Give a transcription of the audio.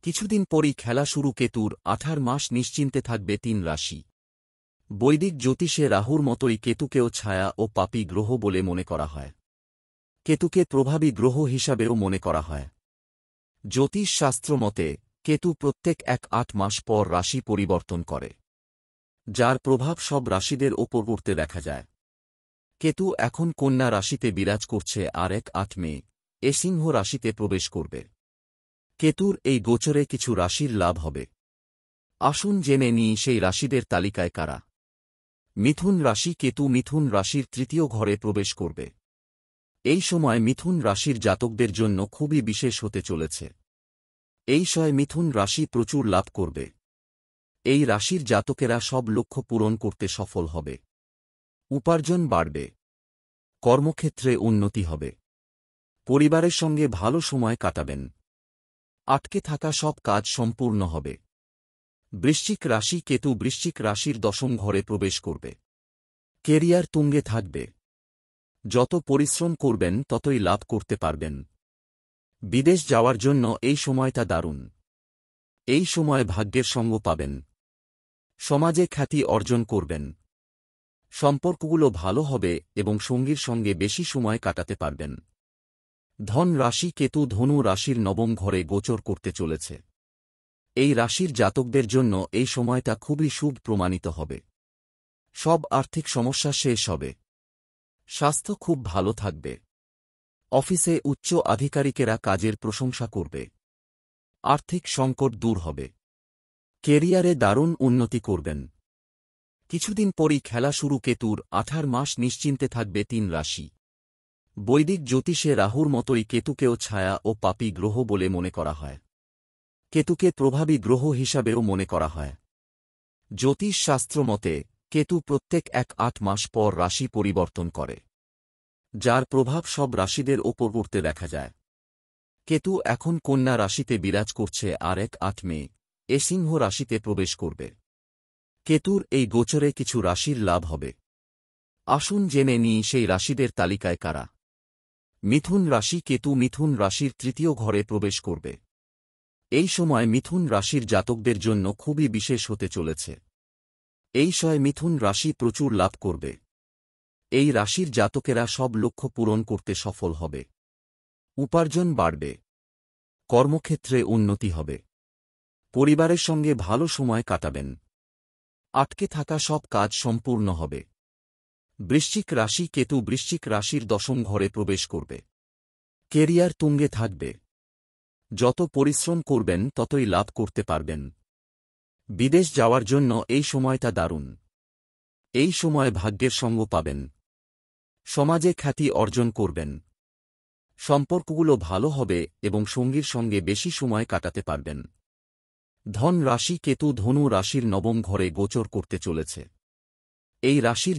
কিছুদিন পরই খেলা শুরু কেতুর। 18 মাস নিশ্চিন্তে থাকবে 3 রাশি। বৈদিক জ্যোতিষে রাহুর মতোই কেতুকেও ছায়া ও পাপী গ্রহ বলে মনে করা হয়। কেতুকে প্রভাবী গ্রহ হিসাবেও মনে করা হয়। জ্যোতিষ শাস্ত্র মতে কেতু প্রত্যেক 1-8 মাস পর রাশি পরিবর্তন করে, যার প্রভাব সব রাশিদের ওপর পড়তে দেখা যায়। কেতু এখন কন্যা রাশিতে বিরাজ করছে আর 1-8 মে সিংহ রাশিতে প্রবেশ করবে। কেতুর এই গোচরে কিছু রাশির লাভ হবে। আসুন জেনে নিই সেই রাশিদের তালিকায় কারা। মিথুন রাশি। কেতু মিথুন রাশির তৃতীয় ঘরে প্রবেশ করবে। এই সময় মিথুন রাশির জাতকদের জন্য খুবই বিশেষ হতে চলেছে। এই সময় মিথুন রাশি প্রচুর লাভ করবে। এই রাশির জাতকেরা সব লক্ষ্য পূরণ করতে সফল হবে। উপার্জন বাড়বে। কর্মক্ষেত্রে উন্নতি হবে। পরিবারের সঙ্গে ভালো সময় কাটাবেন। আটকে থাকা সব কাজ সম্পূর্ণ হবে। বৃশ্চিক রাশি। কেতু বৃশ্চিক রাশির 10ম ঘরে প্রবেশ করবে। কেরিয়ার তুঙ্গে থাকবে। যত পরিশ্রম করবেন ততই লাভ করতে পারবেন। বিদেশ যাওয়ার জন্য এই সময়টা দারুণ। এই সময় ভাগ্যের সঙ্গ পাবেন। সমাজে খ্যাতি অর্জন করবেন। সম্পর্কগুলো ভালো হবে এবং সঙ্গীর সঙ্গে বেশি সময় কাটাতে পারবেন। ধন রাশি। কেতু ধনু রাশির 9ম ঘরে গোচর করতে চলেছে। এই রাশির জাতকদের জন্য এই সময়টা খুবই শুভ প্রমাণিত হবে। সব আর্থিক সমস্যা শেষ হবে। স্বাস্থ্য খুব ভালো থাকবে। অফিসে উচ্চ আধিকারিকেরা কাজের প্রশংসা করবে। আর্থিক সংকট দূর হবে। কেরিয়ারে দারুণ উন্নতি করবেন। কিছুদিন পরই খেলা শুরু কেতুর। 18 মাস নিশ্চিন্তে থাকবে 3 রাশি। বৈদিক জ্যোতিষে রাহুর মতোই কেতুকেও ছায়া ও পাপী গ্রহ বলে মনে করা হয়। কেতুকে প্রভাবী গ্রহ হিসাবেও মনে করা হয়। জ্যোতিষ শাস্ত্র মতে কেতু প্রত্যেক 1-8 মাস পর রাশি পরিবর্তন করে, যার প্রভাব সব রাশিদের ওপর পড়তে দেখা যায়। কেতু এখন কন্যা রাশিতে বিরাজ করছে আর 1-8 মে সিংহ রাশিতে প্রবেশ করবে। কেতুর এই গোচরে কিছু রাশির লাভ হবে। আসুন জেনে নিই সেই রাশিদের তালিকায় কারা। মিথুন রাশি। কেতু মিথুন রাশির তৃতীয় ঘরে প্রবেশ করবে। এই সময় মিথুন রাশির জাতকদের জন্য খুবই বিশেষ হতে চলেছে। এই সময় মিথুন রাশি প্রচুর লাভ করবে। এই রাশির জাতকেরা সব লক্ষ্য পূরণ করতে সফল হবে। উপার্জন বাড়বে। কর্মক্ষেত্রে উন্নতি হবে। পরিবারের সঙ্গে ভালো সময় কাটাবেন। আটকে থাকা সব কাজ সম্পূর্ণ হবে। বৃশ্চিক রাশি। কেতু বৃশ্চিক রাশির 10ম ঘরে প্রবেশ করবে। কেরিয়ার তুঙ্গে থাকবে। যত পরিশ্রম করবেন ততই লাভ করতে পারবেন। বিদেশ যাওয়ার জন্য এই সময়টা দারুণ। এই সময় ভাগ্যের সঙ্গ পাবেন। সমাজে খ্যাতি অর্জন করবেন। সম্পর্কগুলো ভালো হবে এবং সঙ্গীর সঙ্গে বেশি সময় কাটাতে পারবেন। ধন রাশি। কেতু ধনু রাশির 9ম ঘরে গোচর করতে চলেছে। এই রাশির